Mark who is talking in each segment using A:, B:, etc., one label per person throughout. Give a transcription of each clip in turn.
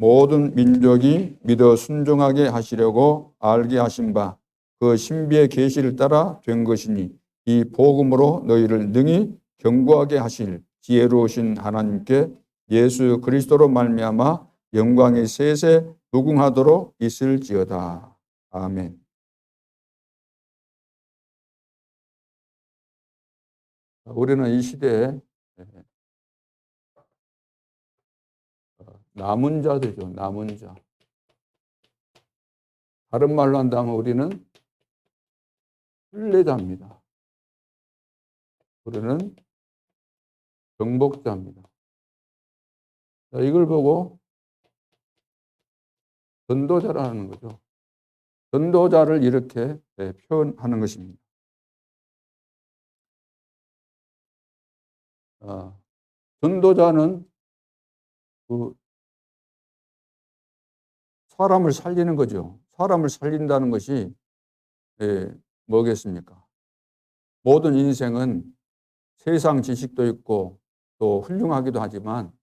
A: 모든 민족이 믿어 순종하게 하시려고 알게 하신 바 그 신비의 계시를 따라 된 것이니 이 복음으로 너희를 능히 견고하게 하실 지혜로우신 하나님께 예수 그리스도로 말미암아 영광이 세세 무궁하도록 있을지어다. 아멘. 우리는 이 시대에 남은 자들이죠. 남은 자. 다른 말로 한다면 우리는 순례자입니다. 우리는 정복자입니다. 이걸 보고 전도자라는 거죠. 전도자를 이렇게 표현하는 것입니다. 전도자는 그 사람을 살리는 거죠. 사람을 살린다는 것이 뭐겠습니까? 모든 인생은 세상 지식도 있고 또 훌륭하기도 하지만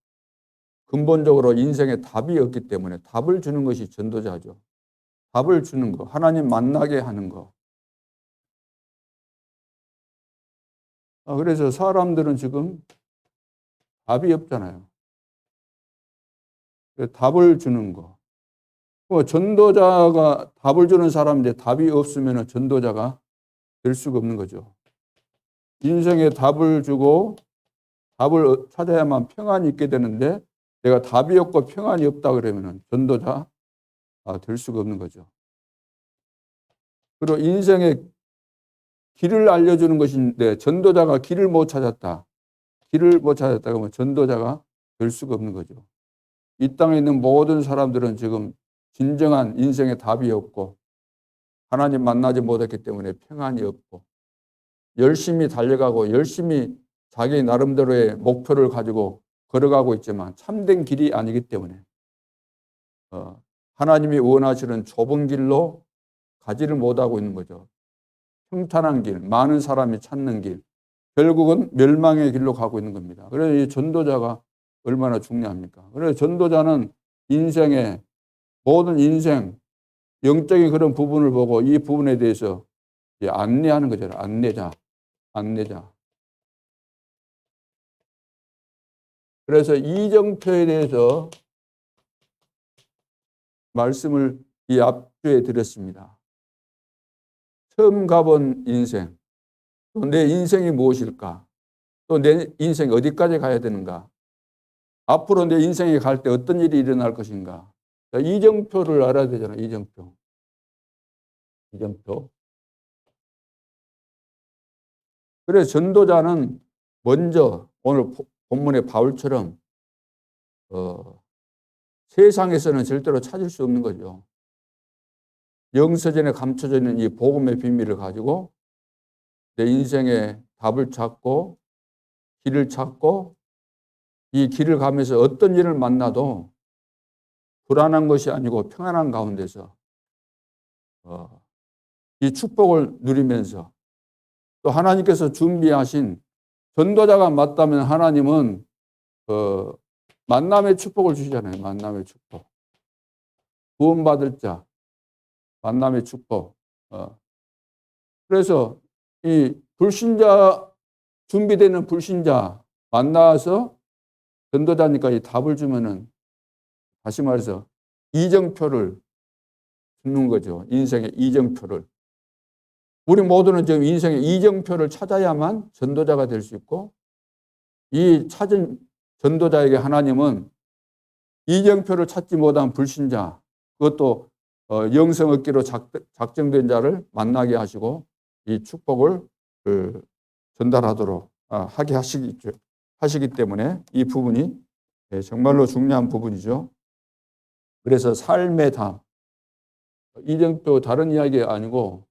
A: 근본적으로 인생에 답이 없기 때문에 답을 주는 것이 전도자죠. 답을 주는 거, 하나님 만나게 하는 거. 그래서 사람들은 지금 답이 없잖아요. 답을 주는 거. 전도자가 답을 주는 사람인데 답이 없으면 전도자가 될 수가 없는 거죠. 인생에 답을 주고 답을 찾아야만 평안이 있게 되는데 내가 답이 없고 평안이 없다 그러면 전도자 될 수가 없는 거죠. 그리고 인생의 길을 알려주는 것인데 전도자가 길을 못 찾았다. 길을 못 찾았다 그러면 전도자가 될 수가 없는 거죠. 이 땅에 있는 모든 사람들은 지금 진정한 인생의 답이 없고 하나님 만나지 못했기 때문에 평안이 없고 열심히 달려가고 열심히 자기 나름대로의 목표를 가지고 걸어가고 있지만 참된 길이 아니기 때문에 하나님이 원하시는 좁은 길로 가지를 못하고 있는 거죠. 평탄한 길, 많은 사람이 찾는 길, 결국은 멸망의 길로 가고 있는 겁니다. 그래서 이 전도자가 얼마나 중요합니까? 그래서 전도자는 인생의 모든 인생, 영적인 그런 부분을 보고 이 부분에 대해서 안내하는 거죠. 안내자. 그래서 이정표에 대해서 말씀을 이 앞주에 드렸습니다. 처음 가본 인생, 또 내 인생이 무엇일까? 또 내 인생이 어디까지 가야 되는가? 앞으로 내 인생에 갈 때 어떤 일이 일어날 것인가? 이정표를 알아야 되잖아요. 이정표. 그래서 전도자는 먼저 오늘 본문의 바울처럼 세상에서는 절대로 찾을 수 없는 거죠. 영서전에 감춰져 있는 이 복음의 비밀을 가지고 내 인생의 답을 찾고 길을 찾고 이 길을 가면서 어떤 일을 만나도 불안한 것이 아니고 평안한 가운데서 이 축복을 누리면서 또 하나님께서 준비하신 전도자가 맞다면 하나님은 만남의 축복을 주시잖아요. 만남의 축복. 구원받을 자, 만남의 축복. 그래서 이 불신자, 준비되는 불신자 만나서 전도자니까 이 답을 주면은 다시 말해서 이정표를 주는 거죠. 인생의 이정표를. 우리 모두는 지금 인생의 이정표를 찾아야만 전도자가 될 수 있고 이 찾은 전도자에게 하나님은 이정표를 찾지 못한 불신자, 그것도 영성 얻기로 작정된 자를 만나게 하시고 이 축복을 전달하도록 하게 하시기 때문에 이 부분이 정말로 중요한 부분이죠. 그래서 삶의 답, 이정표 다른 이야기 아니고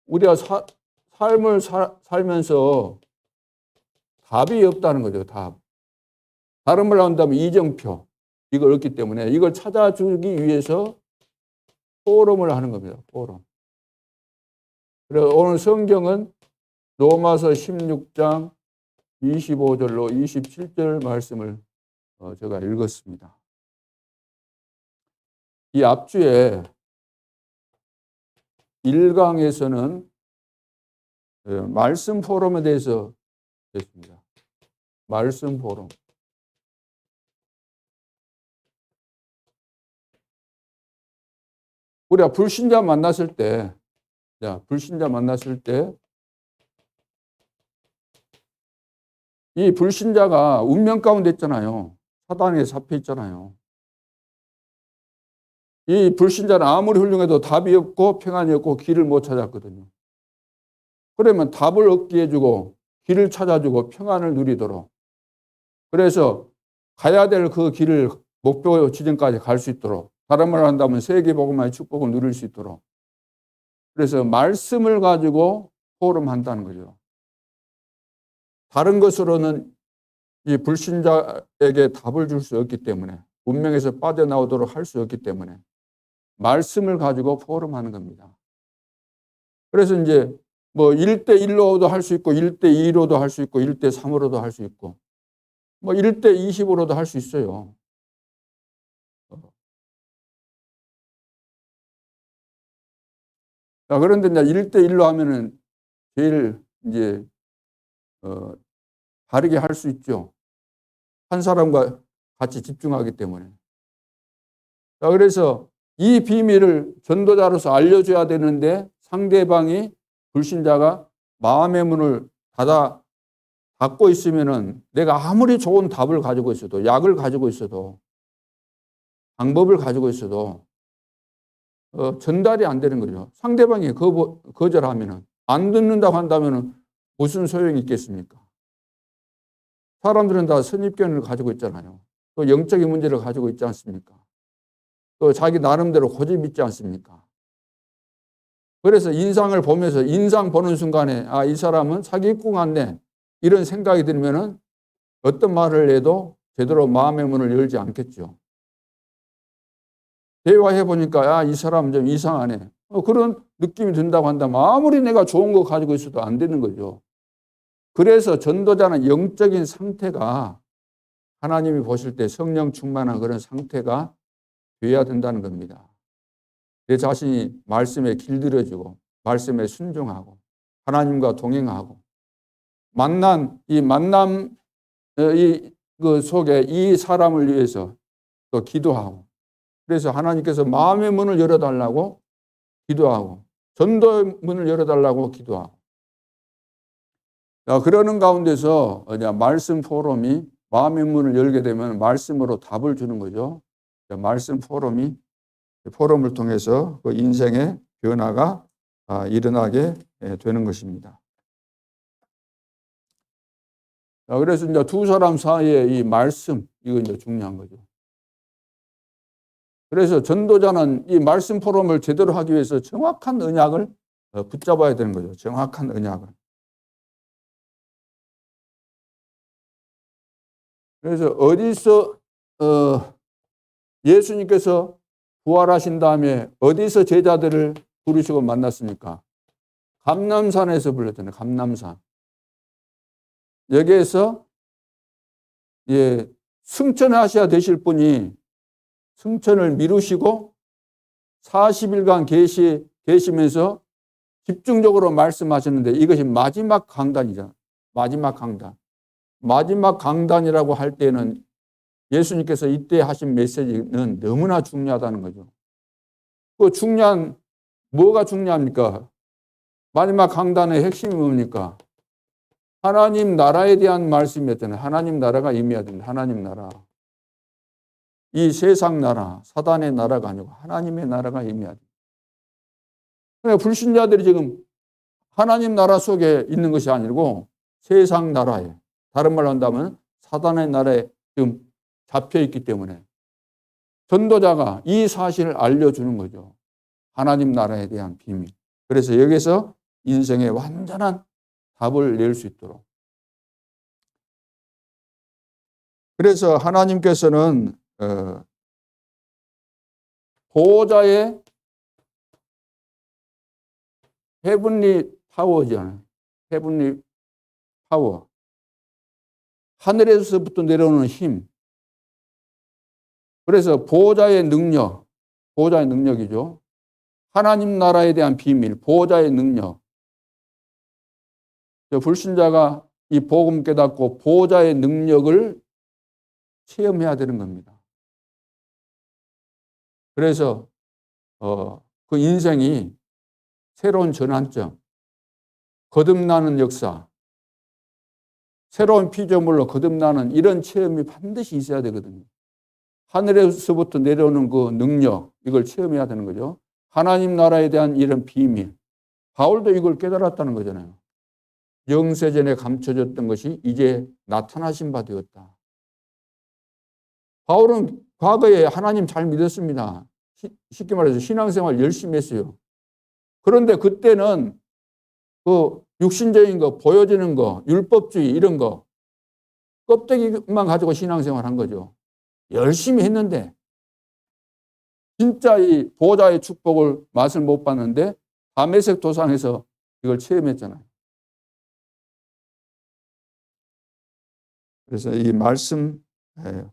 A: 우리가 삶을 살면서 답이 없다는 거죠. 답. 다른 말로 한다면 이정표. 이걸 얻기 때문에 이걸 찾아주기 위해서 포럼을 하는 겁니다. 포럼. 그래서 오늘 성경은 로마서 16장 25절로 27절 말씀을 제가 읽었습니다. 이 앞주에 1강에서는 말씀 포럼에 대해서 했습니다. 말씀 포럼. 우리가 불신자 만났을 때, 이 불신자가 운명 가운데 있잖아요. 사단에 잡혀 있잖아요. 이 불신자는 아무리 훌륭해도 답이 없고 평안이 없고 길을 못 찾았거든요. 그러면 답을 얻게 해주고 길을 찾아주고 평안을 누리도록, 그래서 가야 될 그 길을 목표 지점까지 갈 수 있도록, 다른 말로 한다면 세계복음화의 축복을 누릴 수 있도록, 그래서 말씀을 가지고 포럼한다는 거죠. 다른 것으로는 이 불신자에게 답을 줄 수 없기 때문에, 운명에서 빠져나오도록 할 수 없기 때문에 말씀을 가지고 포럼하는 겁니다. 그래서 이제 뭐 1대1로도 할 수 있고 1대2로도 할 수 있고 1대3으로도 할 수 있고 뭐 1대20으로도 할 수 있어요. 자, 그런데 이제 1대1로 하면은 제일 이제 바르게 할 수 있죠. 한 사람과 같이 집중하기 때문에. 자, 그래서 이 비밀을 전도자로서 알려줘야 되는데 상대방이, 불신자가 마음의 문을 닫고 있으면은 내가 아무리 좋은 답을 가지고 있어도, 약을 가지고 있어도, 방법을 가지고 있어도 전달이 안 되는 거죠. 상대방이 거절하면은, 안 듣는다고 한다면은 무슨 소용이 있겠습니까? 사람들은 다 선입견을 가지고 있잖아요. 또 영적인 문제를 가지고 있지 않습니까? 또 자기 나름대로 고집 있지 않습니까? 그래서 인상을 보면서, 인상 보는 순간에 아, 이 사람은 사기꾼 같네, 이런 생각이 들면은 어떤 말을 해도 제대로 마음의 문을 열지 않겠죠. 대화해 보니까 아, 이 사람 좀 이상하네, 그런 느낌이 든다고 한다면 아무리 내가 좋은 거 가지고 있어도 안 되는 거죠. 그래서 전도자는 영적인 상태가, 하나님이 보실 때 성령 충만한 그런 상태가 돼야 된다는 겁니다. 내 자신이 말씀에 길들여지고 말씀에 순종하고 하나님과 동행하고, 만남 그 속에 이 사람을 위해서 또 기도하고, 그래서 하나님께서 마음의 문을 열어달라고 기도하고 전도의 문을 열어달라고 기도하고, 그러는 가운데서 말씀 포럼이 마음의 문을 열게 되면 말씀으로 답을 주는 거죠. 말씀 포럼을 통해서 그 인생의 변화가 일어나게 되는 것입니다. 그래서 이제 두 사람 사이에 이 말씀, 이거 이제 중요한 거죠. 그래서 전도자는 이 말씀 포럼을 제대로 하기 위해서 정확한 언약을 붙잡아야 되는 거죠. 정확한 언약을. 그래서 어디서 예수님께서 부활하신 다음에 어디서 제자들을 부르시고 만났습니까? 감람산에서 불렀잖아요. 감람산. 여기에서 승천하셔야 되실 분이 승천을 미루시고 40일간 계시면서 집중적으로 말씀하셨는데, 이것이 마지막 강단이잖아요. 마지막 강단. 마지막 강단이라고 할 때는 예수님께서 이때 하신 메시지는 너무나 중요하다는 거죠. 그 뭐가 중요합니까? 마지막 강단의 핵심이 뭡니까? 하나님 나라에 대한 말씀이었잖아요. 하나님 나라가 임해야 된다. 하나님 나라. 이 세상 나라, 사단의 나라가 아니고 하나님의 나라가 임해야 된다. 그러니까 불신자들이 지금 하나님 나라 속에 있는 것이 아니고 세상 나라에, 다른 말로 한다면 사단의 나라에 지금 잡혀 있기 때문에 전도자가 이 사실을 알려주는 거죠. 하나님 나라에 대한 비밀. 그래서 여기서 인생의 완전한 답을 낼 수 있도록. 그래서 하나님께서는 보호자의 헤븐리 파워잖아요. 헤븐리 파워. 하늘에서부터 내려오는 힘. 그래서 보호자의 능력이죠. 하나님 나라에 대한 비밀, 보호자의 능력. 불신자가 이 복음 깨닫고 보호자의 능력을 체험해야 되는 겁니다. 그래서 그 인생이 새로운 전환점, 거듭나는 역사, 새로운 피조물로 거듭나는 이런 체험이 반드시 있어야 되거든요. 하늘에서부터 내려오는 그 능력, 이걸 체험해야 되는 거죠. 하나님 나라에 대한 이런 비밀. 바울도 이걸 깨달았다는 거잖아요. 영세전에 감춰졌던 것이 이제 나타나신 바 되었다. 바울은 과거에 하나님 잘 믿었습니다. 쉽게 말해서 신앙생활 열심히 했어요. 그런데 그때는 그 육신적인 거, 보여지는 거, 율법주의 이런 거 껍데기만 가지고 신앙생활 한 거죠. 열심히 했는데 진짜 이 보호자의 축복을 맛을 못 봤는데 다메섹 도상에서 이걸 체험했잖아요. 그래서 이 말씀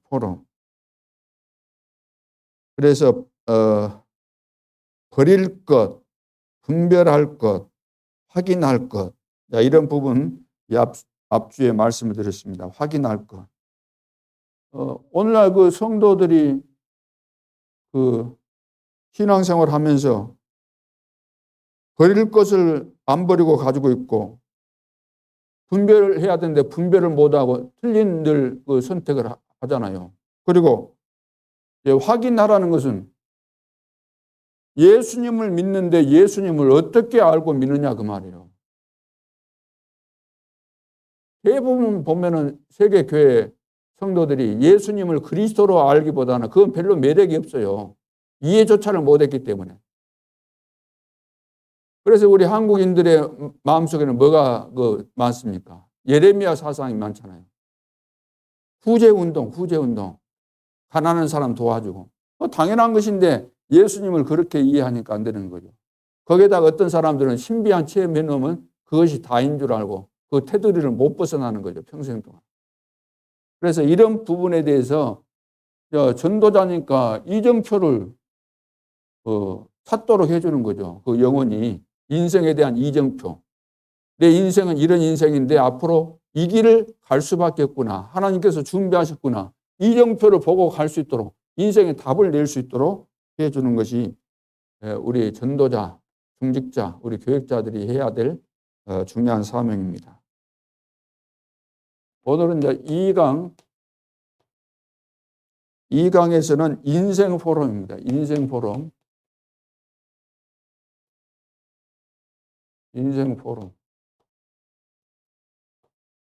A: 포럼. 그래서 버릴 것, 분별할 것, 확인할 것. 이런 부분 앞주에 말씀을 드렸습니다. 확인할 것. 오늘날 그 성도들이 그 신앙생활 하면서 버릴 것을 안 버리고 가지고 있고 분별해야 되는데 분별을 못하고 틀린 늘 그 선택을 하잖아요. 그리고 확인하라는 것은 예수님을 믿는데 예수님을 어떻게 알고 믿느냐 그 말이에요. 대부분 보면은 세계 교회 성도들이 예수님을 그리스도로 알기보다는 그건 별로 매력이 없어요. 이해조차를 못했기 때문에. 그래서 우리 한국인들의 마음속에는 뭐가 많습니까? 예레미야 사상이 많잖아요. 후제운동. 가난한 사람 도와주고. 당연한 것인데 예수님을 그렇게 이해하니까 안 되는 거죠. 거기에다가 어떤 사람들은 신비한 체험해 놓으면 그것이 다인 줄 알고 그 테두리를 못 벗어나는 거죠. 평생 동안. 그래서 이런 부분에 대해서 전도자니까 이정표를 찾도록 해주는 거죠. 그 영혼이 인생에 대한 이정표. 내 인생은 이런 인생인데 앞으로 이 길을 갈 수밖에 없구나. 하나님께서 준비하셨구나. 이정표를 보고 갈 수 있도록 인생의 답을 낼 수 있도록 해주는 것이 우리 전도자, 중직자, 우리 교육자들이 해야 될 중요한 사명입니다. 오늘은 이제 2강에서는 인생 포럼입니다. 인생 포럼.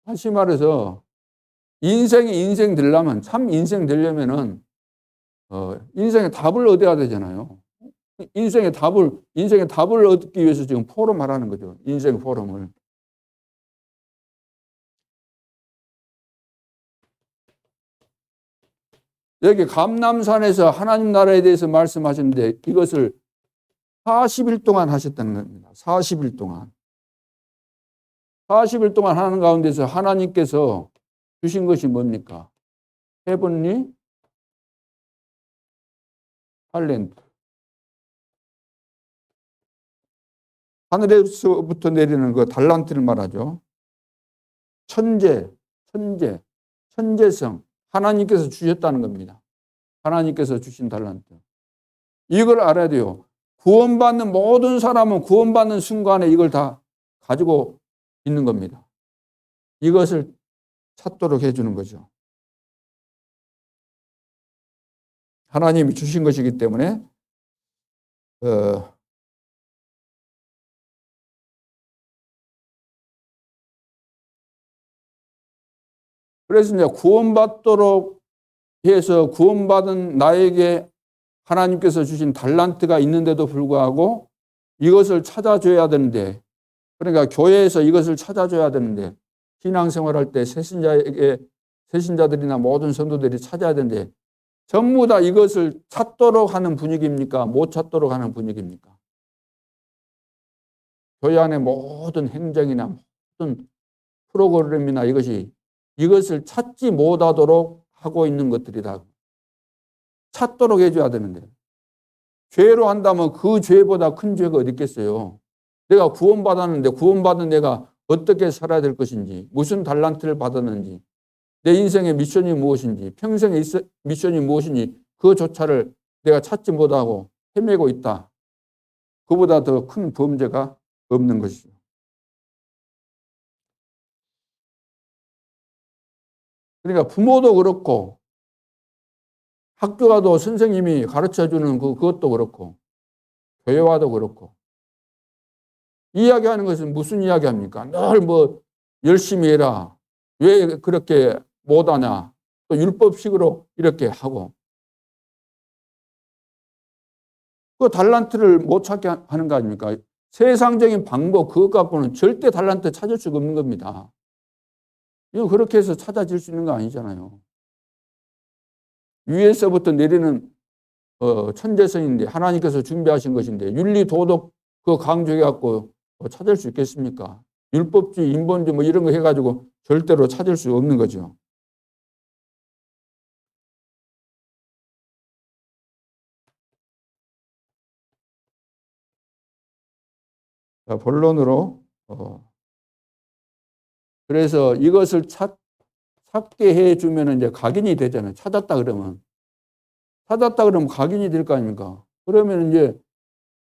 A: 다시 말해서 인생이 인생 되려면 참 인생 되려면은 인생의 답을 얻어야 되잖아요. 인생의 답을 얻기 위해서 지금 포럼 하라는 거죠. 인생 포럼을. 여기 감람산에서 하나님 나라에 대해서 말씀하셨는데 이것을 40일 동안 하셨다는 겁니다. 40일 동안. 40일 동안 하는 가운데서 하나님께서 주신 것이 뭡니까? 헤븐리 탤런트. 하늘에서부터 내리는 그 달란트를 말하죠. 천재성. 하나님께서 주셨다는 겁니다. 하나님께서 주신 달란트. 이걸 알아야 돼요. 구원받는 모든 사람은 구원받는 순간에 이걸 다 가지고 있는 겁니다. 이것을 찾도록 해주는 거죠. 하나님이 주신 것이기 때문에 그래서 이제 구원받도록 해서 구원받은 나에게 하나님께서 주신 달란트가 있는데도 불구하고 이것을 찾아줘야 되는데, 그러니까 교회에서 이것을 찾아줘야 되는데, 신앙생활할 때 새신자들이나 모든 성도들이 찾아야 되는데 전부 다 이것을 찾도록 하는 분위기입니까? 못 찾도록 하는 분위기입니까? 교회 안의 모든 행정이나 모든 프로그램이나 이것을 찾지 못하도록 하고 있는 것들이다. 찾도록 해줘야 되는데 죄로 한다면 그 죄보다 큰 죄가 어디 있겠어요. 내가 구원받았는데 구원받은 내가 어떻게 살아야 될 것인지, 무슨 달란트를 받았는지, 내 인생의 미션이 무엇인지, 평생의 미션이 무엇인지 그조차를 내가 찾지 못하고 헤매고 있다. 그보다 더 큰 범죄가 없는 것이죠. 그러니까 부모도 그렇고 학교 가도 선생님이 가르쳐주는 그것도 그렇고 교회 와도 그렇고 이야기하는 것은 무슨 이야기합니까? 늘 뭐 열심히 해라. 왜 그렇게 못하냐. 또 율법식으로 이렇게 하고 그 달란트를 못 찾게 하는 거 아닙니까? 세상적인 방법 그것 갖고는 절대 달란트 찾을 수가 없는 겁니다. 이거 그렇게 해서 찾아질 수 있는 거 아니잖아요. 위에서부터 내리는 천재성인데 하나님께서 준비하신 것인데 윤리 도덕 그 강조해 갖고 찾을 수 있겠습니까? 율법주의, 인본주의 뭐 이런 거 해가지고 절대로 찾을 수 없는 거죠. 자, 본론으로 그래서 이것을 찾게 해주면 이제 각인이 되잖아요. 찾았다 그러면 각인이 될 거 아닙니까? 그러면 이제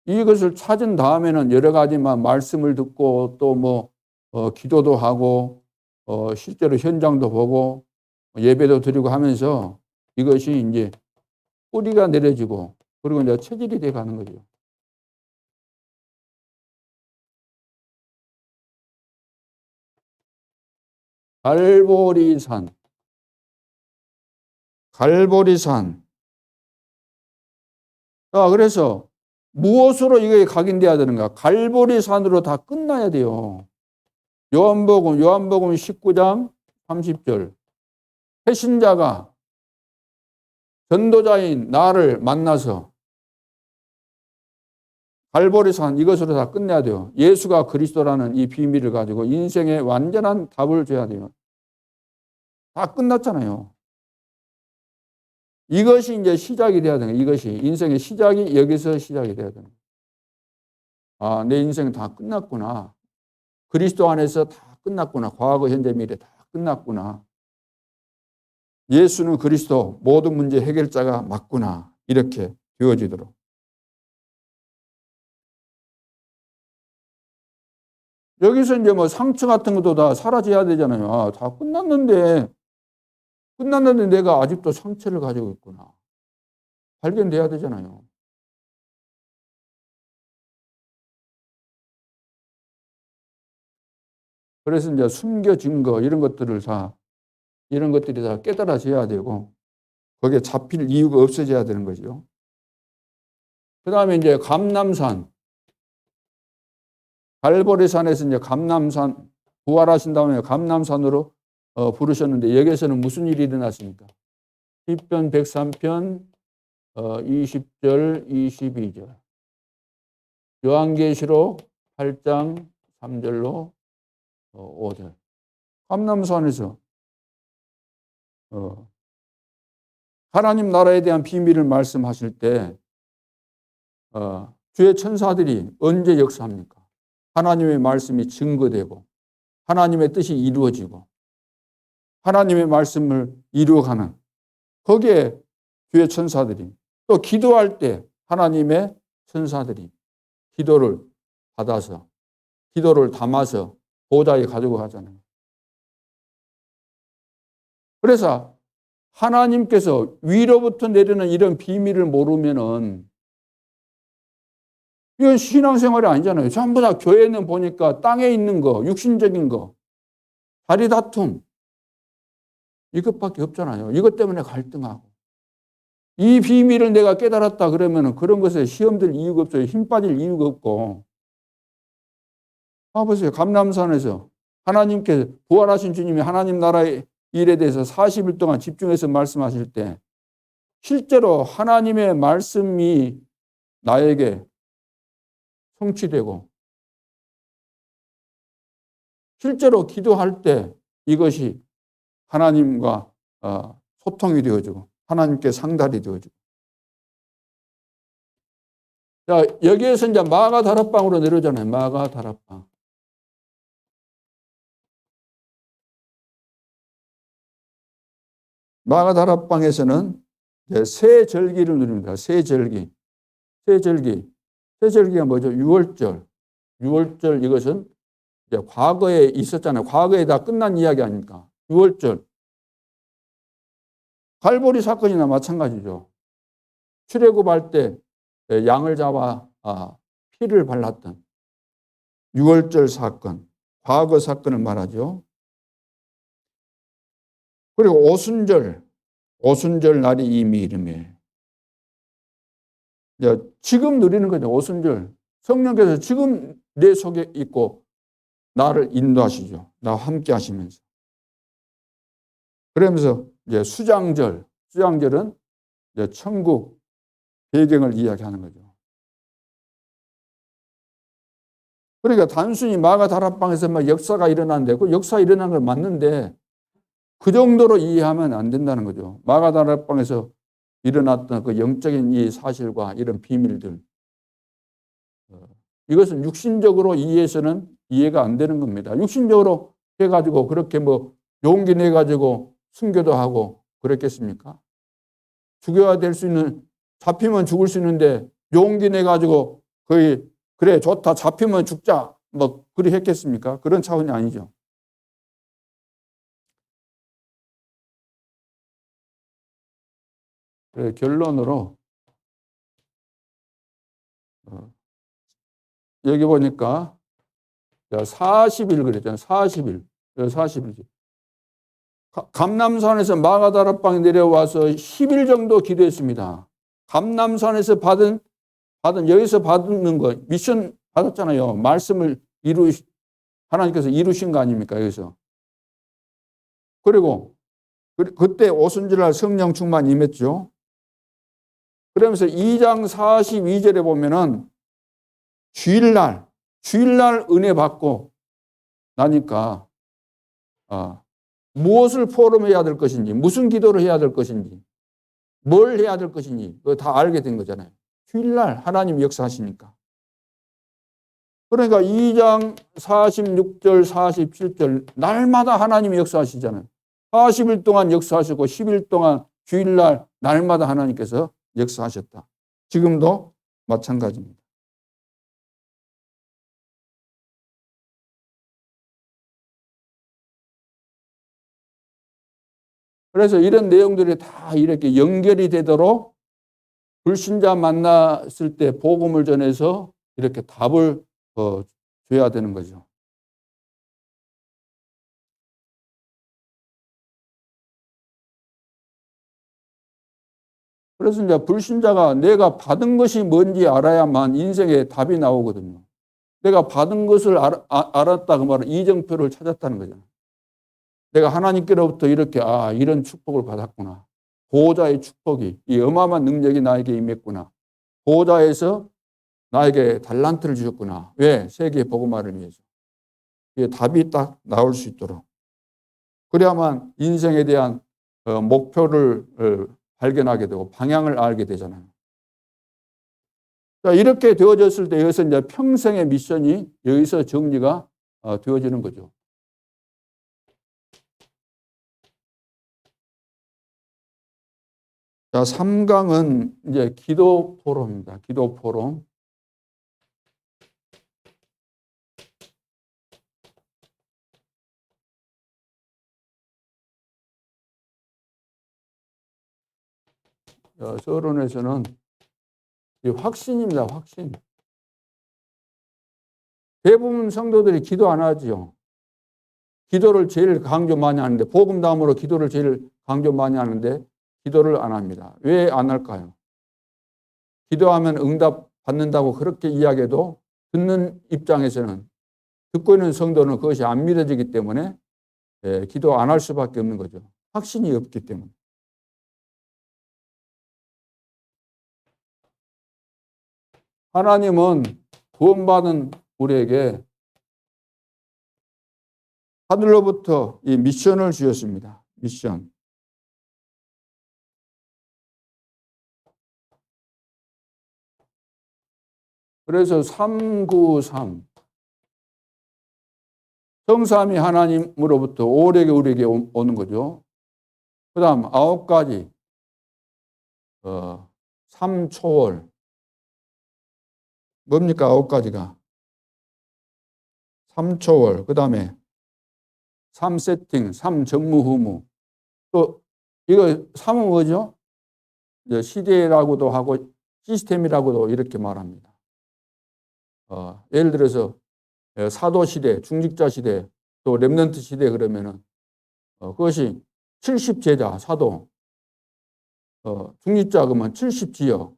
A: 이것을 찾은 다음에는 여러 가지만 말씀을 듣고 또 뭐 기도도 하고 실제로 현장도 보고 예배도 드리고 하면서 이것이 이제 뿌리가 내려지고 그리고 이제 체질이 돼 가는 거죠. 갈보리산. 그래서 무엇으로 이게 각인돼야 되는가? 갈보리산으로 다 끝나야 돼요. 요한복음 19장 30절. 배신자가 전도자인 나를 만나서 갈보리산 이것으로 다 끝내야 돼요. 예수가 그리스도라는 이 비밀을 가지고 인생의 완전한 답을 줘야 돼요. 다 끝났잖아요. 이것이 이제 시작이 돼야 되는 거예요. 이것이 인생의 시작이 여기서 시작이 돼야 되는 거예요. 아, 내 인생 다 끝났구나. 그리스도 안에서 다 끝났구나. 과거, 현재, 미래 다 끝났구나. 예수는 그리스도 모든 문제 해결자가 맞구나. 이렇게 되어지도록. 여기서 이제 뭐 상처 같은 것도 다 사라져야 되잖아요. 아, 다 끝났는데 내가 아직도 상처를 가지고 있구나. 발견돼야 되잖아요. 그래서 이제 숨겨진 거 이런 것들이 다 깨달아져야 되고 거기에 잡힐 이유가 없어져야 되는 거죠. 그 다음에 이제 감람산. 갈보리산에서 이제 감람산 부활하신 다음에 감람산으로 부르셨는데 여기에서는 무슨 일이 일어났습니까? 시편 103편 20절 22절 요한계시록 8장 3절로 5절 감람산에서 하나님 나라에 대한 비밀을 말씀하실 때 주의 천사들이 언제 역사합니까? 하나님의 말씀이 증거되고 하나님의 뜻이 이루어지고 하나님의 말씀을 이루어가는 거기에 주의 천사들이 또 기도할 때 하나님의 천사들이 기도를 받아서 기도를 담아서 보좌에 가지고 가잖아요. 그래서 하나님께서 위로부터 내리는 이런 비밀을 모르면은 이건 신앙생활이 아니잖아요. 전부 다 교회는 보니까 땅에 있는 거, 육신적인 거, 자리 다툼 이것밖에 없잖아요. 이것 때문에 갈등하고. 이 비밀을 내가 깨달았다 그러면 그런 것에 시험될 이유가 없어요. 힘 빠질 이유가 없고. 보세요. 감람산에서 하나님께 부활하신 주님이 하나님 나라의 일에 대해서 40일 동안 집중해서 말씀하실 때 실제로 하나님의 말씀이 나에게 성취되고 실제로 기도할 때 이것이 하나님과 소통이 되어지고 하나님께 상달이 되어지고 자, 여기에서 이제 마가 다락방으로 내려오잖아요. 마가 다락방. 마가 다락방에서는 이제 새 절기를 누립니다. 새 절기. 새 절기. 새 절기가 뭐죠? 유월절. 유월절 이것은 이제 과거에 있었잖아요. 과거에 다 끝난 이야기 아닙니까? 유월절. 갈보리 사건이나 마찬가지죠. 출애굽할 때 양을 잡아 피를 발랐던 유월절 사건, 과거 사건을 말하죠. 그리고 오순절, 오순절 날이 이미 이르매. 지금 누리는 거죠. 오순절. 성령께서 지금 내 속에 있고 나를 인도하시죠. 나와 함께 하시면서. 그러면서 이제 수장절, 수장절은 이제 천국 배경을 이야기하는 거죠. 그러니까 단순히 마가 다락방에서 막 역사가 일어났는데 그 역사 일어난 건 맞는데 그 정도로 이해하면 안 된다는 거죠. 마가 다락방에서 일어났던 그 영적인 이 사실과 이런 비밀들. 이것은 육신적으로 이해해서는 이해가 안 되는 겁니다. 육신적으로 해가지고 그렇게 뭐 용기 내가지고 순교도 하고 그랬겠습니까? 죽여야 될 수 있는, 잡히면 죽을 수 있는데 용기 내가지고 거의 그래 좋다 잡히면 죽자 뭐 그리 했겠습니까? 그런 차원이 아니죠. 그래, 결론으로 여기 보니까 40일 그랬잖아요. 40일. 40일. 감람산에서 마가다락방에 내려와서 10일 정도 기도했습니다. 감람산에서 받은 여기서 받는 거 미션 받았잖아요. 말씀을 하나님께서 이루신 거 아닙니까? 여기서. 그리고 그때 오순절날 성령 충만 임했죠. 그러면서 2장 42절에 보면은 주일날 은혜 받고 나니까 무엇을 포럼해야 될 것인지, 무슨 기도를 해야 될 것인지, 뭘 해야 될 것인지 그거 다 알게 된 거잖아요. 주일날 하나님 역사하시니까. 그러니까 2장 46절, 47절 날마다 하나님이 역사하시잖아요. 40일 동안 역사하시고 10일 동안 주일날 날마다 하나님께서 역사하셨다. 지금도 마찬가지입니다. 그래서 이런 내용들이 다 이렇게 연결이 되도록 불신자 만났을 때 복음을 전해서 이렇게 답을 줘야 되는 거죠. 그래서 이제 불신자가 내가 받은 것이 뭔지 알아야만 인생에 답이 나오거든요. 내가 받은 것을 알았다 그 말은 이정표를 찾았다는 거잖아요. 내가 하나님께로부터 이렇게 이런 축복을 받았구나. 보호자의 축복이 이 어마어마한 능력이 나에게 임했구나. 보호자에서 나에게 달란트를 주셨구나. 왜? 세계 복음화를 위해서. 이게 답이 딱 나올 수 있도록. 그래야만 인생에 대한 목표를 발견하게 되고 방향을 알게 되잖아요. 자, 이렇게 되어졌을 때 여기서 이제 평생의 미션이 여기서 정리가 되어지는 거죠. 자, 3강은 이제 기도 포럼입니다. 기도 포럼. 서론에서는 확신입니다. 확신. 대부분 성도들이 기도 안 하죠. 기도를 제일 강조 많이 하는데 복음 다음으로 기도를 제일 강조 많이 하는데 기도를 안 합니다. 왜 안 할까요? 기도하면 응답 받는다고 그렇게 이야기해도 듣는 입장에서는 듣고 있는 성도는 그것이 안 믿어지기 때문에 기도 안 할 수밖에 없는 거죠. 확신이 없기 때문에. 하나님은 구원받은 우리에게 하늘로부터 이 미션을 주셨습니다. 미션. 그래서 393. 성삼위 하나님으로부터 오래게 우리에게 오는 거죠. 그 다음 9가지. 3초월. 뭡니까? 9가지가. 3초월. 그 다음에 3세팅, 3전무후무. 또 이거 3은 뭐죠? 시대라고도 하고 시스템이라고도 이렇게 말합니다. 예를 들어서 사도시대, 중직자시대, 또 렘넌트 시대 그러면은 그것이 70제자, 사도, 중직자 그러면 70지역,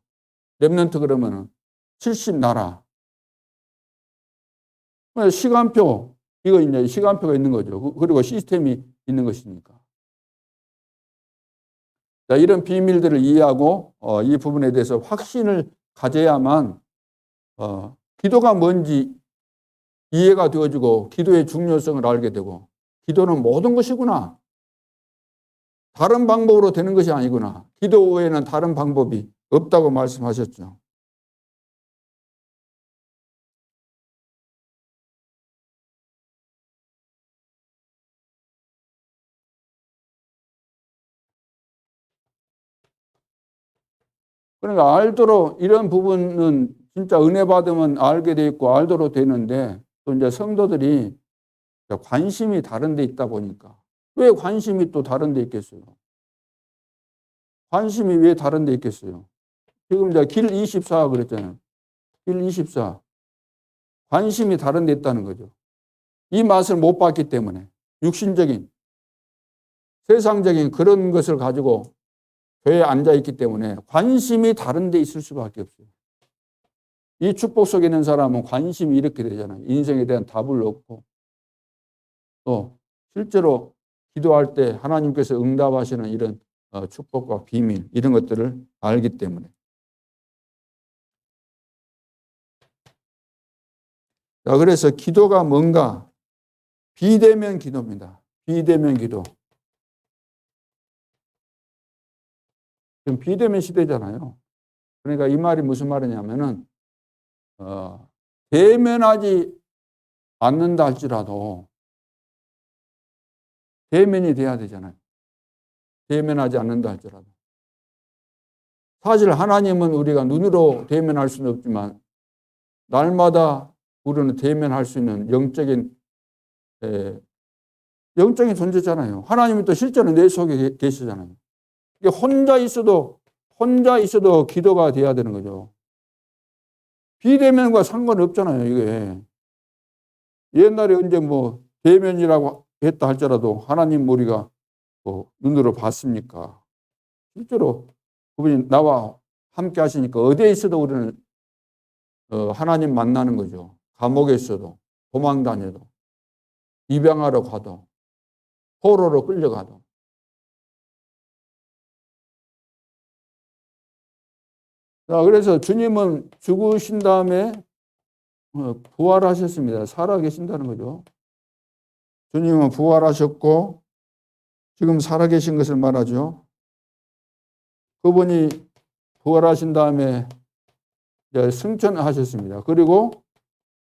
A: 렘넌트 그러면은 70나라. 시간표, 이거 이제 시간표가 있는 거죠. 그리고 시스템이 있는 것이니까. 자, 이런 비밀들을 이해하고 이 부분에 대해서 확신을 가져야만 기도가 뭔지 이해가 되어지고 기도의 중요성을 알게 되고 기도는 모든 것이구나. 다른 방법으로 되는 것이 아니구나. 기도 외에는 다른 방법이 없다고 말씀하셨죠. 그러니까 알도록 이런 부분은 진짜 은혜 받으면 알게 돼 있고 알도록 되는데 또 이제 성도들이 관심이 다른 데 있다 보니까 왜 관심이 또 다른 데 있겠어요? 관심이 왜 다른 데 있겠어요? 지금 이제 길 24 그랬잖아요. 길 24. 관심이 다른 데 있다는 거죠. 이 맛을 못 봤기 때문에 육신적인 세상적인 그런 것을 가지고 교회에 앉아있기 때문에 관심이 다른 데 있을 수밖에 없어요. 이 축복 속에 있는 사람은 관심이 이렇게 되잖아요. 인생에 대한 답을 얻고 또 실제로 기도할 때 하나님께서 응답하시는 이런 축복과 비밀 이런 것들을 알기 때문에. 자, 그래서 기도가 뭔가? 비대면 기도입니다. 비대면 기도. 지금 비대면 시대잖아요. 그러니까 이 말이 무슨 말이냐면은 대면하지 않는다 할지라도 대면이 돼야 되잖아요. 대면하지 않는다 할지라도. 사실 하나님은 우리가 눈으로 대면할 수는 없지만 날마다 우리는 대면할 수 있는 영적인 존재잖아요. 하나님이 또 실제로 내 속에 계시잖아요. 혼자 있어도 기도가 돼야 되는 거죠. 비대면과 상관없잖아요, 이게. 옛날에 언제 뭐 대면이라고 했다 할지라도 하나님 우리가 뭐 눈으로 봤습니까? 실제로 그분이 나와 함께 하시니까 어디에 있어도 우리는 하나님 만나는 거죠. 감옥에 있어도, 도망 다녀도, 입양하러 가도, 포로로 끌려가도. 자, 그래서 주님은 죽으신 다음에 부활하셨습니다. 살아 계신다는 거죠. 주님은 부활하셨고 지금 살아 계신 것을 말하죠. 그분이 부활하신 다음에 승천하셨습니다. 그리고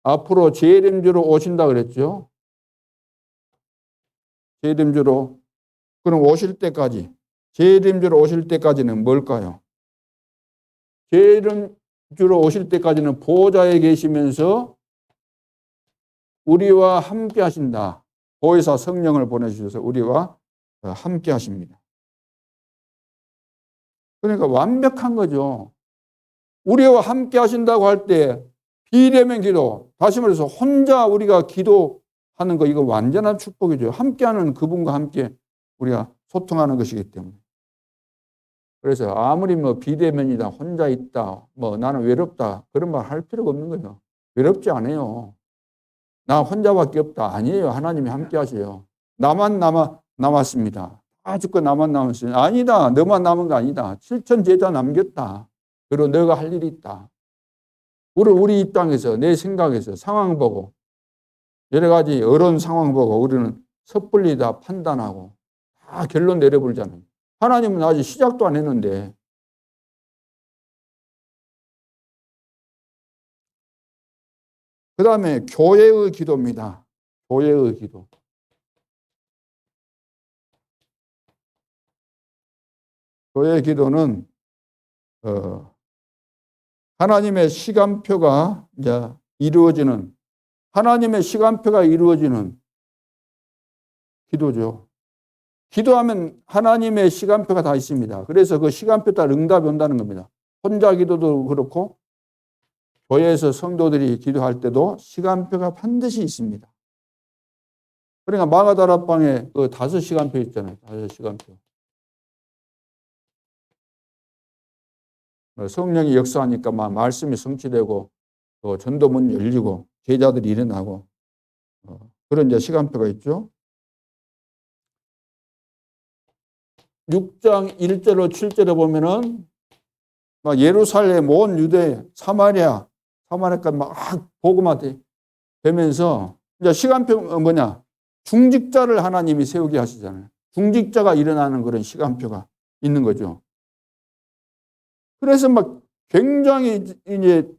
A: 앞으로 재림주로 오신다 그랬죠. 재림주로. 그럼 오실 때까지, 재림주로 오실 때까지는 뭘까요? 재림주로 오실 때까지는 보좌에 계시면서 우리와 함께 하신다. 보혜사 성령을 보내주셔서 우리와 함께 하십니다. 그러니까 완벽한 거죠. 우리와 함께 하신다고 할 때 비대면 기도, 다시 말해서 혼자 우리가 기도하는 거 이거 완전한 축복이죠. 함께하는 그분과 함께 우리가 소통하는 것이기 때문에. 그래서 아무리 뭐 비대면이다, 혼자 있다, 뭐 나는 외롭다 그런 말 할 필요가 없는 거예요. 외롭지 않아요. 나 혼자밖에 없다. 아니에요. 하나님이 함께 하세요. 나만 남았습니다. 다 죽고 나만 남았어요. 아니다. 너만 남은 거 아니다. 7천 제자 남겼다. 그리고 너가 할 일이 있다. 우리 이 땅에서 내 생각에서 상황 보고 여러 가지 어려운 상황 보고 우리는 섣불리 다 판단하고 다 결론 내려버리잖아요. 하나님은 아직 시작도 안 했는데 그 다음에 교회의 기도입니다. 교회의 기도. 교회의 기도는 하나님의 시간표가 이제 이루어지는, 하나님의 시간표가 이루어지는 기도죠. 기도하면 하나님의 시간표가 다 있습니다. 그래서 그 시간표 따라 응답이 온다는 겁니다. 혼자 기도도 그렇고 교회에서 성도들이 기도할 때도 시간표가 반드시 있습니다. 그러니까 마가다락방에 그 5시간표 있잖아요. 5시간표. 성령이 역사하니까 막 말씀이 성취되고 또 전도문이 열리고 제자들이 일어나고 그런 이제 시간표가 있죠. 6장 1절로 7절에 보면은 막 예루살렘, 온 유대, 사마리아까지 막 복음화 되면서 이제 시간표 뭐냐? 중직자를 하나님이 세우게 하시잖아요. 중직자가 일어나는 그런 시간표가 있는 거죠. 그래서 막 굉장히 이제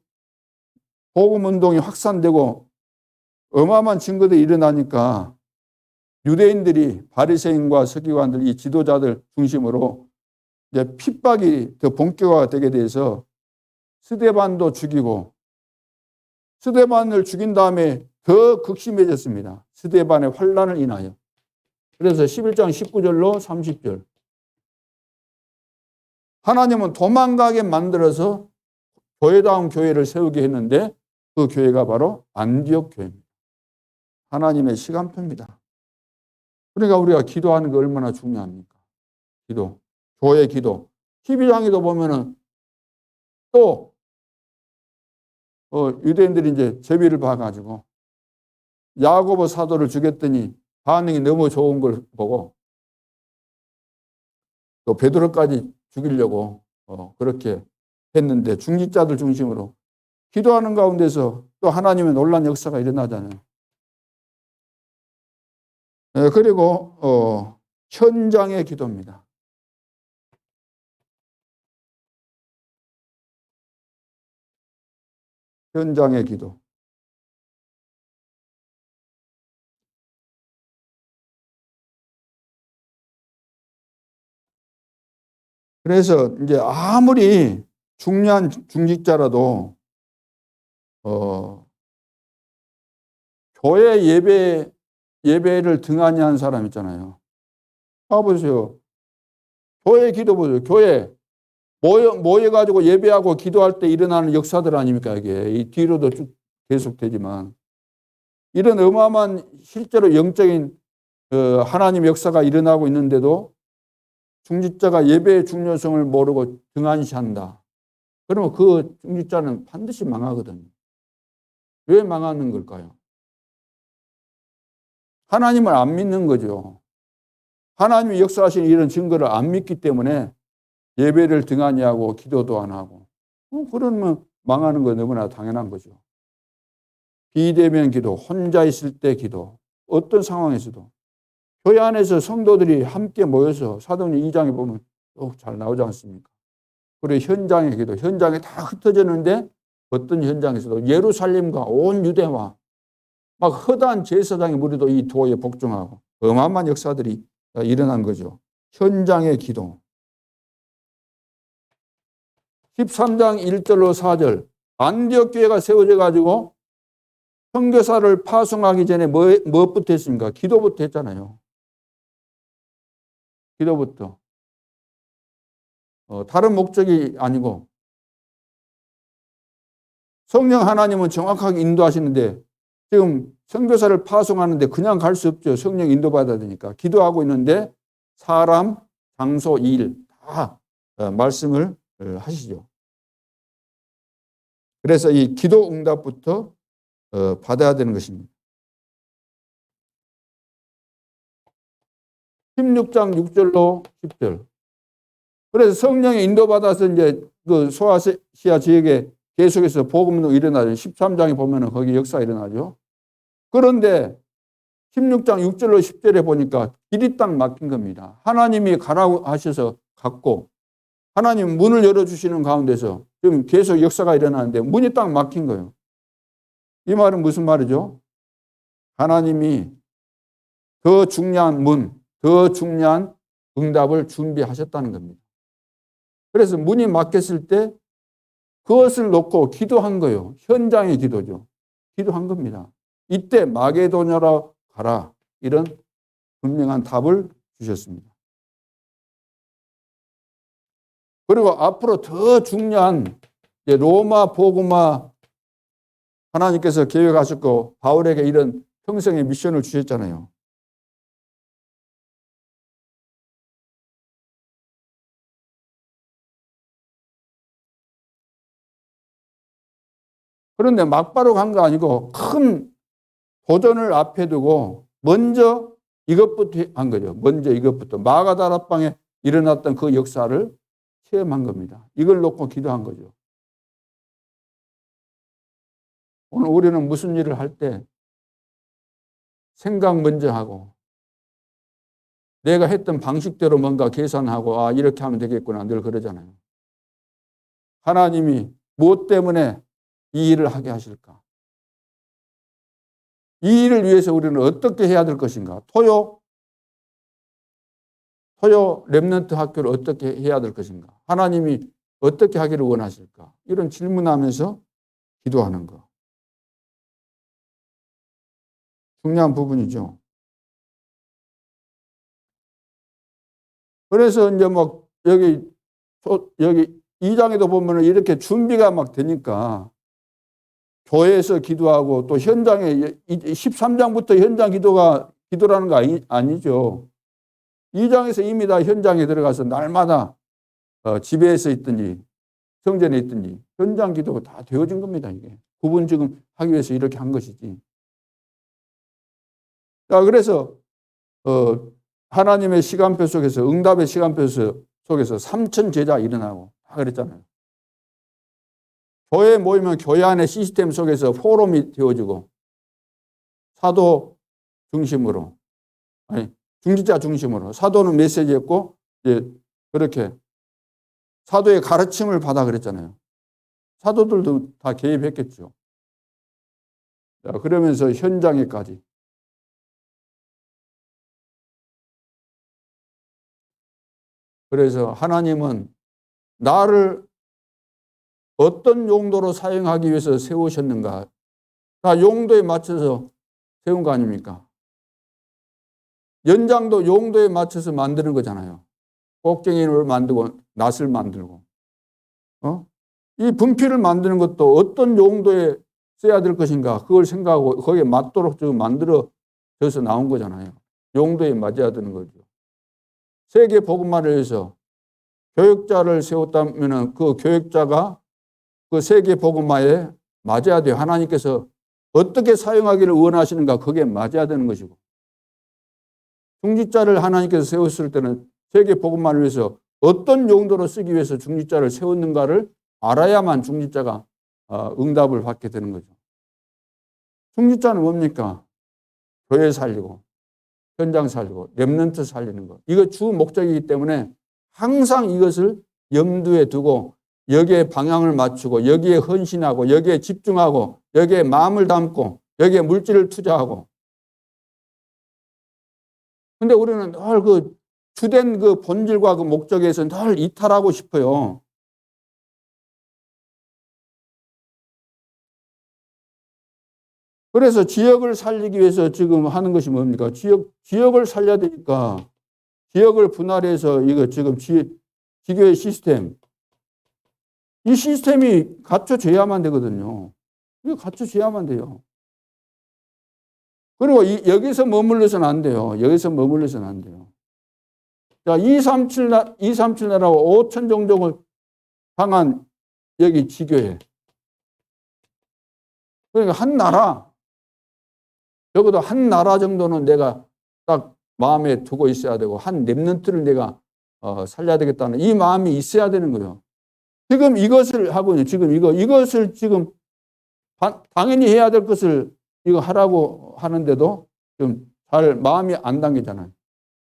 A: 복음 운동이 확산되고 어마어마한 증거들이 일어나니까 유대인들이 바리새인과 서기관들, 이 지도자들 중심으로 이제 핍박이 더 본격화되게 돼서 스데반도 죽이고, 스데반을 죽인 다음에 더 극심해졌습니다. 스데반의 환란을 인하여. 그래서 11장 19절로 30절. 하나님은 도망가게 만들어서 교회다운 교회를 세우게 했는데 그 교회가 바로 안디옥 교회입니다. 하나님의 시간표입니다. 그러니까 우리가 기도하는 게 얼마나 중요합니까? 기도. 교회 기도. 12장에도 보면은 또 유대인들이 이제 제비를 봐가지고 야고보 사도를 죽였더니 반응이 너무 좋은 걸 보고 또 베드로까지 죽이려고 그렇게 했는데 중직자들 중심으로 기도하는 가운데서 또 하나님의 놀라운 역사가 일어나잖아요. 그리고 현장의 기도입니다. 현장의 기도. 그래서 이제 아무리 중요한 중직자라도 교회 예배를 등한히 한 사람 있잖아요. 봐보세요. 교회 기도 보세요. 교회 모여가지고 예배하고 기도할 때 일어나는 역사들 아닙니까? 이게 이 뒤로도 쭉 계속되지만 이런 어마어마한 실제로 영적인 하나님의 역사가 일어나고 있는데도 중직자가 예배의 중요성을 모르고 등한시한다. 그러면 그 중직자는 반드시 망하거든요. 왜 망하는 걸까요? 하나님을 안 믿는 거죠. 하나님이 역사하시는 이런 증거를 안 믿기 때문에 예배를 등한히 하고 기도도 안 하고 그러면 망하는 거 너무나 당연한 거죠. 비대면 기도, 혼자 있을 때 기도, 어떤 상황에서도 교회 안에서 성도들이 함께 모여서 사도행전 2장에 보면 잘 나오지 않습니까? 그리고 현장의 기도, 현장에 다 흩어졌는데 어떤 현장에서도 예루살렘과 온 유대와 막 허다한 제사장의 무리도 이 도에 복종하고 어마어마한 역사들이 일어난 거죠. 현장의 기도. 13장 1절로 4절 안디옥 교회가 세워져 가지고 선교사를 파송하기 전에 무엇부터 했습니까? 기도부터 했잖아요. 기도부터. 다른 목적이 아니고 성령 하나님은 정확하게 인도하시는데 지금 선교사를 파송하는데 그냥 갈 수 없죠. 성령 인도받아야 되니까. 기도하고 있는데 사람, 장소, 일 다 말씀을 하시죠. 그래서 이 기도 응답부터 받아야 되는 것입니다. 16장 6절로 10절. 그래서 성령에 인도받아서 이제 그 소아시아 지역에 계속해서 복음도 일어나죠. 13장에 보면은 거기 역사 일어나죠. 그런데 16장 6절로 10절에 보니까 길이 딱 막힌 겁니다. 하나님이 가라고 하셔서 갔고 하나님 문을 열어주시는 가운데서 지금 계속 역사가 일어나는데 문이 딱 막힌 거예요. 이 말은 무슨 말이죠? 하나님이 더 중요한 더 중요한 응답을 준비하셨다는 겁니다. 그래서 문이 막혔을 때 그것을 놓고 기도한 거예요. 현장의 기도죠. 기도한 겁니다. 이때 마게도냐로 가라. 이런 분명한 답을 주셨습니다. 그리고 앞으로 더 중요한 로마 복음화 하나님께서 계획하셨고 바울에게 이런 평생의 미션을 주셨잖아요. 그런데 막바로 간 거 아니고 큰 도전을 앞에 두고 먼저 이것부터 한 거죠. 먼저 이것부터 마가다락방에 일어났던 그 역사를 체험한 겁니다. 이걸 놓고 기도한 거죠. 오늘 우리는 무슨 일을 할 때 생각 먼저 하고 내가 했던 방식대로 뭔가 계산하고 이렇게 하면 되겠구나 늘 그러잖아요. 하나님이 무엇 때문에 이 일을 하게 하실까? 이 일을 위해서 우리는 어떻게 해야 될 것인가? 토요 렘넌트 학교를 어떻게 해야 될 것인가? 하나님이 어떻게 하기를 원하실까? 이런 질문하면서 기도하는 거. 중요한 부분이죠. 그래서 이제 뭐 여기 2장에도 보면 이렇게 준비가 막 되니까 교회에서 기도하고 또 현장에 13장부터 현장 기도라는 거 아니죠. 2장에서 이미 다 현장에 들어가서 날마다 집에서 있든지 성전에 있든지 현장 기도가 다 되어진 겁니다. 이게 구분 지금 하기 위해서 이렇게 한 것이지. 자, 그래서 하나님의 시간표 속에서 응답의 시간표 속에서 3천 제자 일어나고 다 그랬잖아요. 교회 모이면 교회 안의 시스템 속에서 포럼이 되어지고 사도 중심으로 중지자 중심으로 사도는 메시지였고 그렇게 사도의 가르침을 받아 그랬잖아요. 사도들도 다 개입했겠죠. 자, 그러면서 현장에까지 그래서 하나님은 나를 어떤 용도로 사용하기 위해서 세우셨는가? 다 용도에 맞춰서 세운 거 아닙니까? 연장도 용도에 맞춰서 만드는 거잖아요. 꼭쟁이를 만들고 낫을 만들고 이 분필을 만드는 것도 어떤 용도에 써야 될 것인가 그걸 생각하고 거기에 맞도록 좀 만들어져서 나온 거잖아요. 용도에 맞아야 되는 거죠. 세계 복음화를 위해서 교육자를 세웠다면 그 교육자가 그 세계 복음화에 맞아야 돼요. 하나님께서 어떻게 사용하기를 원하시는가 그게 맞아야 되는 것이고 중직자를 하나님께서 세웠을 때는 세계 복음화를 위해서 어떤 용도로 쓰기 위해서 중직자를 세웠는가를 알아야만 중직자가 응답을 받게 되는 거죠. 중직자는 뭡니까? 교회 살리고 현장 살리고 렘넌트 살리는 것. 이거 주 목적이기 때문에 항상 이것을 염두에 두고 여기에 방향을 맞추고 여기에 헌신하고 여기에 집중하고 여기에 마음을 담고 여기에 물질을 투자하고 근데 우리는 늘 그 주된 그 본질과 그 목적에서 늘 이탈하고 싶어요. 그래서 지역을 살리기 위해서 지금 하는 것이 뭡니까? 지역을 살려야 되니까 지역을 분할해서 이거 지금 지교의 시스템 이 시스템이 갖춰져야만 되거든요. 이거 갖춰져야만 돼요. 그리고 여기서 머물러서는 안 돼요. 여기서 머물러서는 안 돼요. 자, 237 나라와 5천 종족을 향한 여기 지교회. 그러니까 한 나라, 적어도 한 나라 정도는 내가 딱 마음에 두고 있어야 되고 한 렘넌트를 내가 살려야 되겠다는 이 마음이 있어야 되는 거예요. 지금 이것을 하고 지금 이것을 지금 당연히 해야 될 것을 이거 하라고 하는데도 좀 잘 마음이 안 당기잖아요.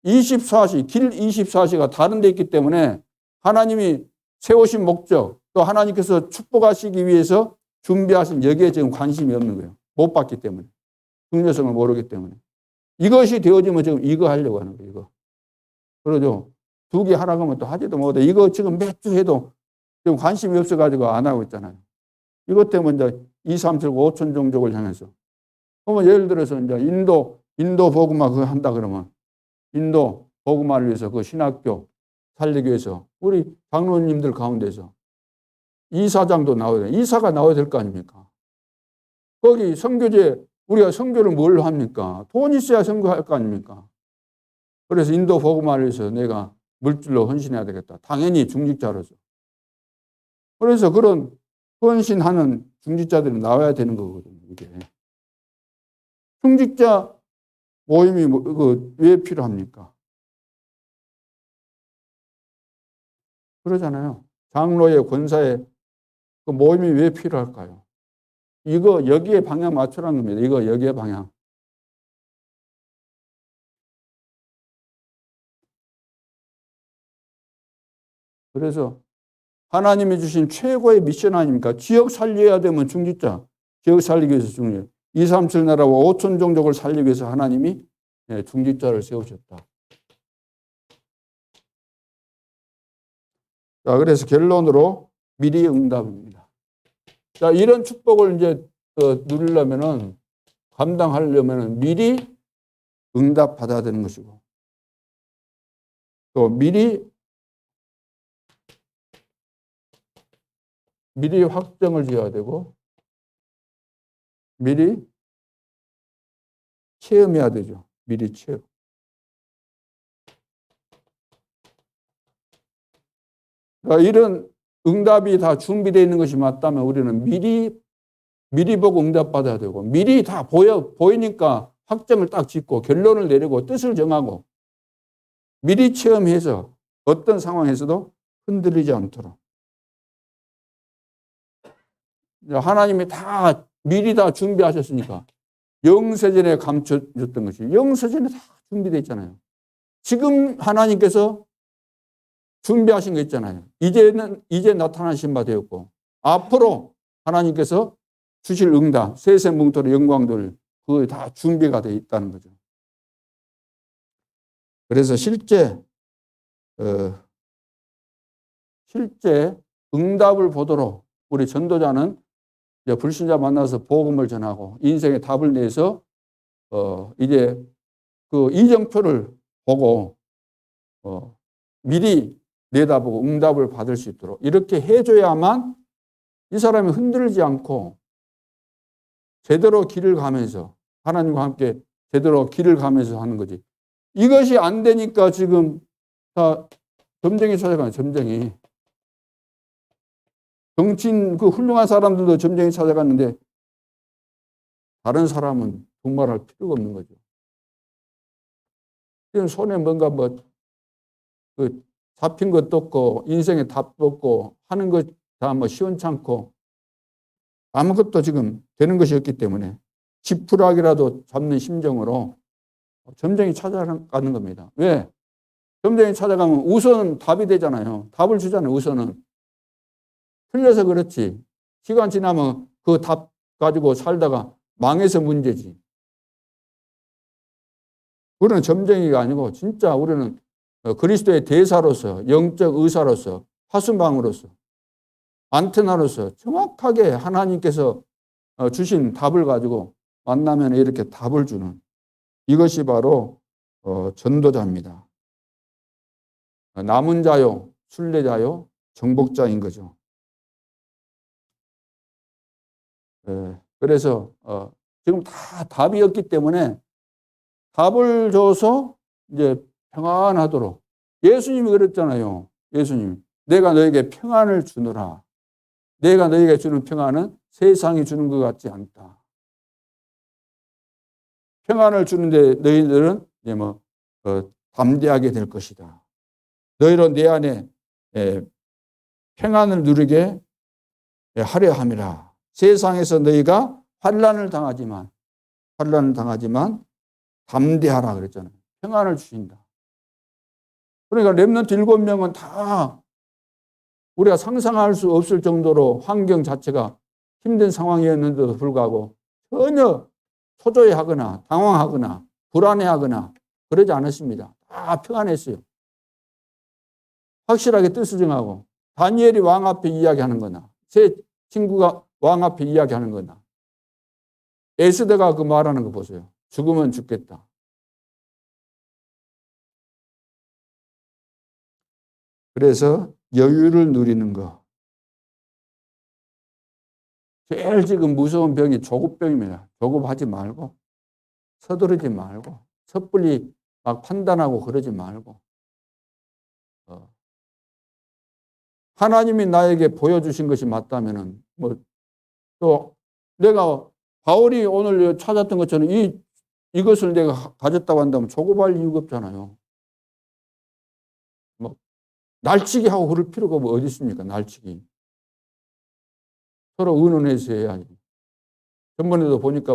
A: 24시, 길 24시가 다른 데 있기 때문에 하나님이 세우신 목적 또 하나님께서 축복하시기 위해서 준비하신 여기에 지금 관심이 없는 거예요. 못 봤기 때문에. 중요성을 모르기 때문에. 이것이 되어지면 지금 이거 하려고 하는 거예요. 이거. 그러죠. 두 개 하라고 하면 또 하지도 못해. 이거 지금 몇 주 해도 지금 관심이 없어가지고 안 하고 있잖아요. 이것 때문에 이제 2, 3, 7, 5천 종족을 향해서. 그러면 예를 들어서 이제 인도 복음화 그거 한다 그러면 인도 복음화를 위해서 그 신학교 살리기 위해서 우리 장로님들 가운데서 이사장도 나와야 돼. 이사가 나와야 될 거 아닙니까? 거기 선교제 우리가 선교를 뭘 합니까? 돈 있어야 선교할 거 아닙니까? 그래서 인도 복음화를 위해서 내가 물질로 헌신해야 되겠다. 당연히 중직자로서. 그래서 그런 헌신하는 중직자들이 나와야 되는 거거든요. 이게. 중직자 모임이 왜 필요합니까? 그러잖아요. 장로의 권사의 그 모임이 왜 필요할까요? 이거 여기에 방향 맞추라는 겁니다. 이거 여기에 방향. 그래서 하나님이 주신 최고의 미션 아닙니까? 지역 살려야 되면 중직자. 지역 살리기 위해서 중직. 2, 3, 7 나라와 5천 종족을 살리기 위해서 하나님이 중직자를 세우셨다. 자, 그래서 결론으로 미리 응답입니다. 자, 이런 축복을 이제 누리려면은 감당하려면은 미리 응답 받아야 되는 것이고 또 미리 확정을 지어야 되고 미리 체험해야 되죠. 미리 체험. 그러니까 이런 응답이 다 준비되어 있는 것이 맞다면 우리는 미리 보고 응답받아야 되고 미리 다 보이니까 확정을 딱 짓고 결론을 내리고 뜻을 정하고 미리 체험해서 어떤 상황에서도 흔들리지 않도록 하나님이 미리 다 준비하셨으니까 영세전에 감춰졌던 것이 영세전에 다 준비되어 있잖아요. 지금 하나님께서 준비하신 거 있잖아요. 이제 나타나신 바 되었고 앞으로 하나님께서 주실 응답, 세세뭉토의 영광들 그거 다 준비가 되어 있다는 거죠. 그래서 실제 응답을 보도록 우리 전도자는 이제 불신자 만나서 복음을 전하고 인생의 답을 내서 이제 그 이정표를 보고 미리 내다보고 응답을 받을 수 있도록 이렇게 해줘야만 이 사람이 흔들리지 않고 제대로 길을 가면서 하나님과 함께 제대로 길을 가면서 하는 거지. 이것이 안 되니까 지금 다 점쟁이 찾아가는 점쟁이. 정치인 그 훌륭한 사람들도 점쟁이 찾아갔는데 다른 사람은 동말할 필요가 없는 거죠. 손에 뭔가 그 잡힌 것도 없고 인생의 답도 없고 하는 것 다 시원찮고 아무것도 지금 되는 것이 없기 때문에 지푸라기라도 잡는 심정으로 점쟁이 찾아가는 겁니다. 왜? 점쟁이 찾아가면 우선은 답이 되잖아요. 답을 주잖아요. 우선은. 틀려서 그렇지. 시간 지나면 그 답 가지고 살다가 망해서 문제지. 우리는 점쟁이가 아니고 진짜 우리는 그리스도의 대사로서 영적 의사로서 화순방으로서 안테나로서 정확하게 하나님께서 주신 답을 가지고 만나면 이렇게 답을 주는 이것이 바로 전도자입니다. 남은 자요, 순례자요, 정복자인 거죠. 그래서 지금 다 답이 없기 때문에 답을 줘서 이제 평안하도록 예수님이 그랬잖아요. 예수님, 내가 너에게 평안을 주노라. 내가 너에게 주는 평안은 세상이 주는 것 같지 않다. 평안을 주는데 너희들은 이제 담대하게 될 것이다. 너희로 내 안에 평안을 누리게 하려 함이라. 세상에서 너희가 환난을 당하지만 담대하라 그랬잖아요. 평안을 주신다. 그러니까 렘넌트 7명은 다 우리가 상상할 수 없을 정도로 환경 자체가 힘든 상황이었는데도 불구하고 전혀 초조해하거나 당황하거나 불안해하거나 그러지 않았습니다. 다 평안했어요. 확실하게 뜻을 정하고 다니엘이 왕 앞에 이야기하는 거나 제 친구가 왕 앞에 이야기하는 거나 에스더가 그 말하는 거 보세요. 죽으면 죽겠다. 그래서 여유를 누리는 거. 제일 지금 무서운 병이 조급병입니다. 조급하지 말고 서두르지 말고 섣불리 막 판단하고 그러지 말고 하나님이 나에게 보여주신 것이 맞다면은 또 내가 바울이 오늘 찾았던 것처럼 이것을 내가 가졌다고 한다면 조급할 이유가 없잖아요. 날치기 하고 그럴 필요가 어디 있습니까? 날치기. 서로 의논해서 해야지. 전번에도 보니까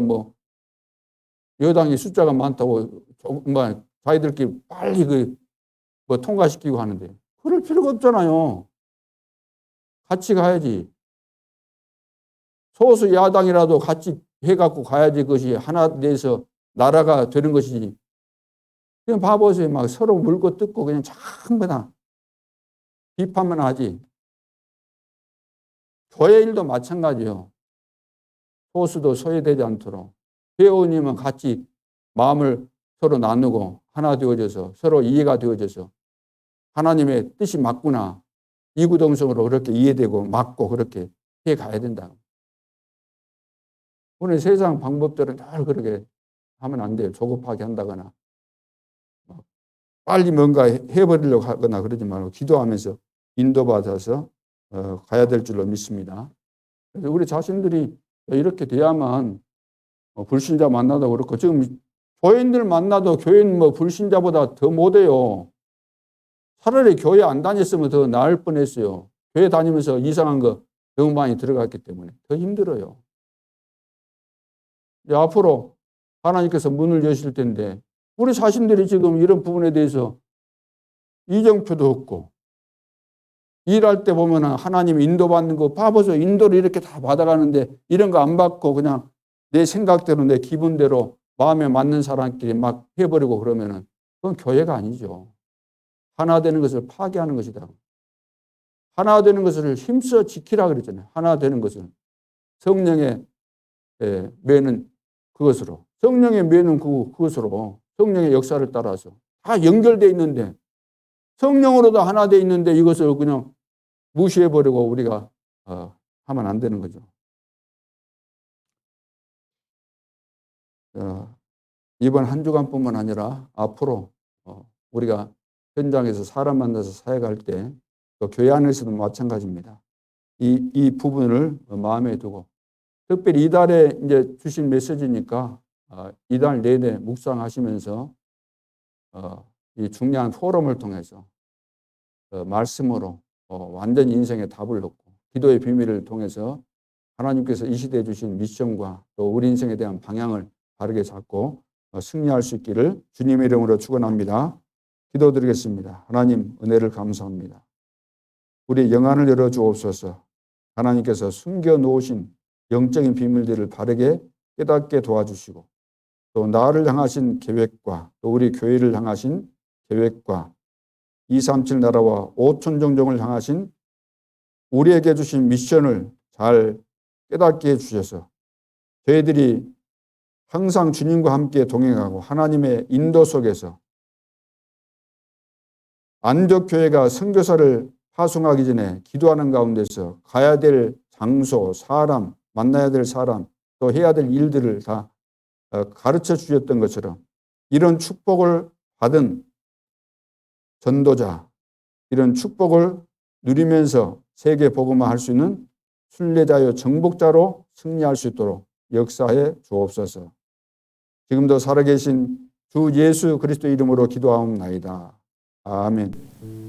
A: 여당이 숫자가 많다고 자기들끼리 빨리 통과시키고 하는데 그럴 필요가 없잖아요. 같이 가야지. 소수 야당이라도 같이 해갖고 가야지 그것이 하나 돼서 나라가 되는 것이지. 그냥 봐보세요. 막 서로 물고 뜯고 그냥 전부 다 비판만 하지. 교회 일도 마찬가지요. 소수도 소외되지 않도록 회원님은 같이 마음을 서로 나누고 하나 되어져서 서로 이해가 되어져서 하나님의 뜻이 맞구나. 이구동성으로 그렇게 이해되고 맞고 그렇게 해 가야 된다. 오늘 세상 방법들은 늘 그렇게 하면 안 돼요. 조급하게 한다거나 빨리 뭔가 해버리려고 하거나 그러지 말고 기도하면서 인도받아서 가야 될 줄로 믿습니다. 그래서 우리 자신들이 이렇게 돼야만 불신자 만나도 그렇고 지금 교인들 만나도 교인 불신자보다 더 못해요. 차라리 교회 안 다녔으면 더 나을 뻔했어요. 교회 다니면서 이상한 거 너무 많이 들어갔기 때문에 더 힘들어요. 이제 앞으로 하나님께서 문을 여실 텐데 우리 자신들이 지금 이런 부분에 대해서 이정표도 없고 일할 때 보면 하나님 인도받는 거 봐보죠. 인도를 이렇게 다 받아가는데 이런 거 안 받고 그냥 내 생각대로 내 기분대로 마음에 맞는 사람끼리 막 해버리고 그러면은 그건 교회가 아니죠. 하나 되는 것을 파괴하는 것이다. 하나 되는 것을 힘써 지키라 그랬잖아요. 하나 되는 것을 성령의 매는 그것으로 성령의 매는 그것으로 성령의 역사를 따라서 다 연결되어 있는데 성령으로도 하나 되어 있는데 이것을 그냥 무시해버리고 우리가 하면 안 되는 거죠. 이번 한 주간뿐만 아니라 앞으로 우리가 현장에서 사람 만나서 사역할 때 또 교회 안에서도 마찬가지입니다. 이 부분을 마음에 두고 특별히 이달에 이제 주신 메시지니까 이달 내내 묵상하시면서 이 중요한 포럼을 통해서 말씀으로 완전 인생의 답을 얻고 기도의 비밀을 통해서 하나님께서 이 시대에 주신 미션과 또 우리 인생에 대한 방향을 바르게 잡고 승리할 수 있기를 주님의 이름으로 축원합니다. 기도드리겠습니다. 하나님 은혜를 감사합니다. 우리 영안을 열어주옵소서. 하나님께서 숨겨놓으신 영적인 비밀들을 바르게 깨닫게 도와주시고 또 나를 향하신 계획과 또 우리 교회를 향하신 계획과 237 나라와 5천 종족을 향하신 우리에게 주신 미션을 잘 깨닫게 해주셔서 저희들이 항상 주님과 함께 동행하고 하나님의 인도 속에서 안적교회가 선교사를 파송하기 전에 기도하는 가운데서 가야 될 장소, 사람, 만나야 될 사람, 또 해야 될 일들을 다 가르쳐 주셨던 것처럼 이런 축복을 받은 전도자, 이런 축복을 누리면서 세계 복음화 할 수 있는 순례자요 정복자로 승리할 수 있도록 역사해 주옵소서. 지금도 살아계신 주 예수 그리스도 이름으로 기도하옵나이다. 아멘.